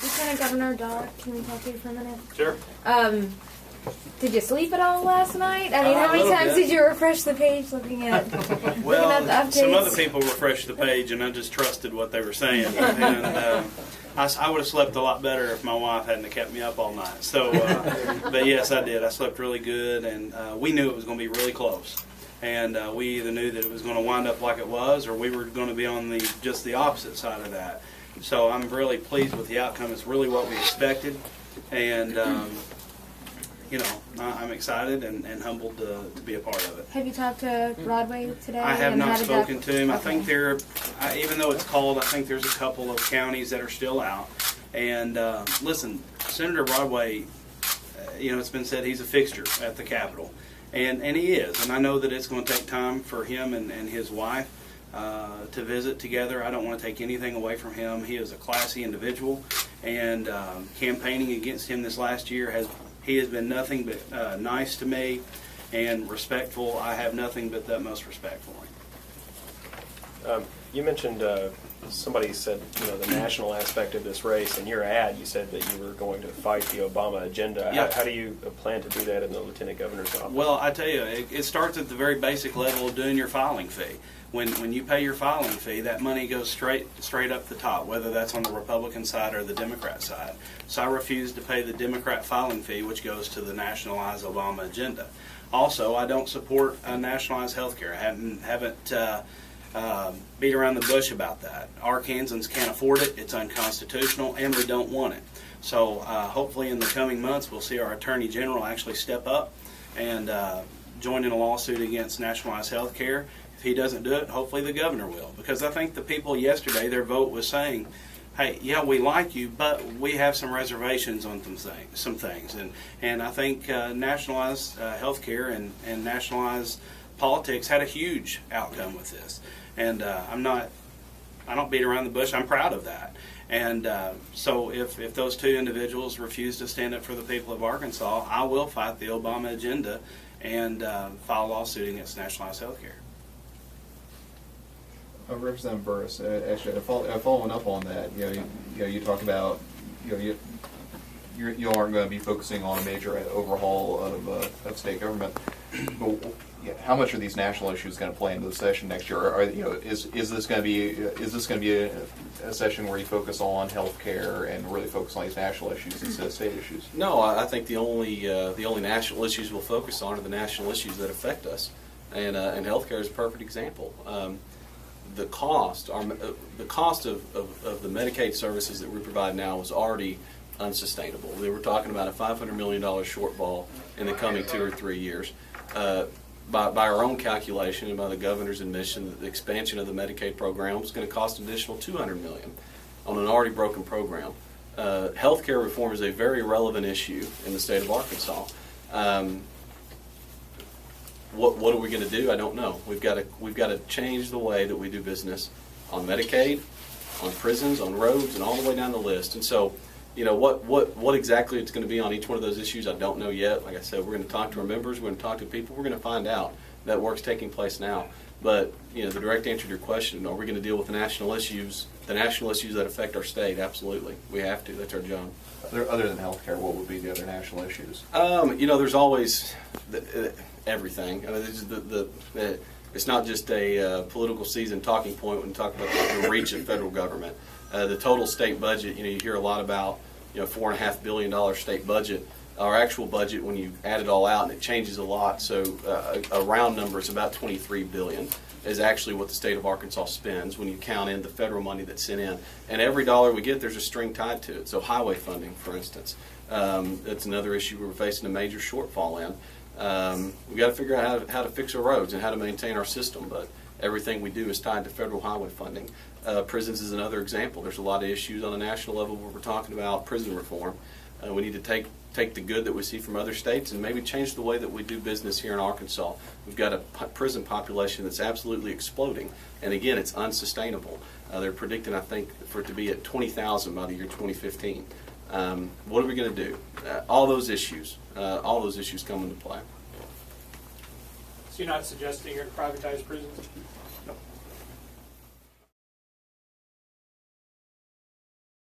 Lieutenant Governor Dodd, can we talk to you for a minute? Sure. Did you sleep at all last night? I mean, how many times did you refresh the page looking at Well, looking at the updates? some other people refreshed the page, and I just trusted what they were saying. And I would have slept a lot better if my wife hadn't have kept me up all night. So, but yes, I did. I slept really good, and we knew it was going to be really close. And we either knew that it was going to wind up like it was, or we were going to be on just the opposite side of that. So I'm really pleased with the outcome. It's really what we expected, and you know, I'm excited and humbled to be a part of it. Have you talked to Broadway today? I have not spoken to him. Okay. I think even though it's cold, I think there's a couple of counties that are still out. And listen, Senator Broadway, you know, it's been said he's a fixture at the Capitol. And he is. And I know that it's going to take time for him and his wife to visit together. I don't want to take anything away from him. He is a classy individual. And campaigning against him this last year, he has been nothing but nice to me and respectful. I have nothing but the utmost respect for him. You mentioned somebody said, you know, the national aspect of this race. In your ad, you said that you were going to fight the Obama agenda. Yep. How do you plan to do that in the Lieutenant Governor's office? Well, I tell you, it starts at the very basic level of doing your filing fee. When you pay your filing fee, that money goes straight up the top, whether that's on the Republican side or the Democrat side. So I refuse to pay the Democrat filing fee, which goes to the nationalized Obama agenda. Also, I don't support nationalized health care. I haven't beat around the bush about that. Arkansans can't afford it. It's unconstitutional, and we don't want it. So hopefully in the coming months, we'll see our Attorney General actually step up and join in a lawsuit against nationalized health care. If he doesn't do it, hopefully the governor will. Because I think the people yesterday, their vote was saying, hey, yeah, we like you, but we have some reservations on some things. And I think nationalized health care and nationalized politics had a huge outcome with this. And I don't beat around the bush. I'm proud of that. And so if those two individuals refuse to stand up for the people of Arkansas, I will fight the Obama agenda and file a lawsuit against nationalized health care. Representative Burris, actually, following up on that, you talk about, you aren't going to be focusing on a major overhaul of state government. But how much are these national issues going to play into the session next year? Is this going to be a session where you focus on health care and really focus on these national issues instead of state issues? No, I think the only national issues we'll focus on are the national issues that affect us, and health care is a perfect example. The cost of the Medicaid services that we provide now is already unsustainable. We were talking about a $500 million shortfall in the coming 2 or 3 years. By our own calculation and by the governor's admission, the expansion of the Medicaid program is going to cost an additional $200 million on an already broken program. Health care reform is a very relevant issue in the state of Arkansas. What are we going to do? I don't know. We've got to change the way that we do business on Medicaid, on prisons, on roads, and all the way down the list. And so, you know, what exactly it's going to be on each one of those issues, I don't know yet. Like I said, we're going to talk to our members. We're going to talk to people. We're going to find out. That work's taking place now. But you know, the direct answer to your question: are we going to deal with the national issues that affect our state? Absolutely, we have to. That's our job. Other than health care, what would be the other national issues? You know, there's always everything. I mean, it's not just a political season talking point when you talk about the reach of federal government. The total state budget, you know, you hear a lot about, you know, $4.5 billion state budget. Our actual budget, when you add it all out, and it changes a lot, so a round number is about $23 billion is actually what the state of Arkansas spends when you count in the federal money that's sent in. And every dollar we get, there's a string tied to it. So highway funding, for instance, that's another issue we're facing a major shortfall in. We've got to figure out how to fix our roads and how to maintain our system, but everything we do is tied to federal highway funding. Prisons is another example. There's a lot of issues on a national level where we're talking about prison reform. We need to take the good that we see from other states and maybe change the way that we do business here in Arkansas. We've got a prison population that's absolutely exploding, and again, it's unsustainable. They're predicting, I think, for it to be at 20,000 by the year 2015. What are we going to do? All those issues come into play. So you're not suggesting you're going to privatize prisons? No.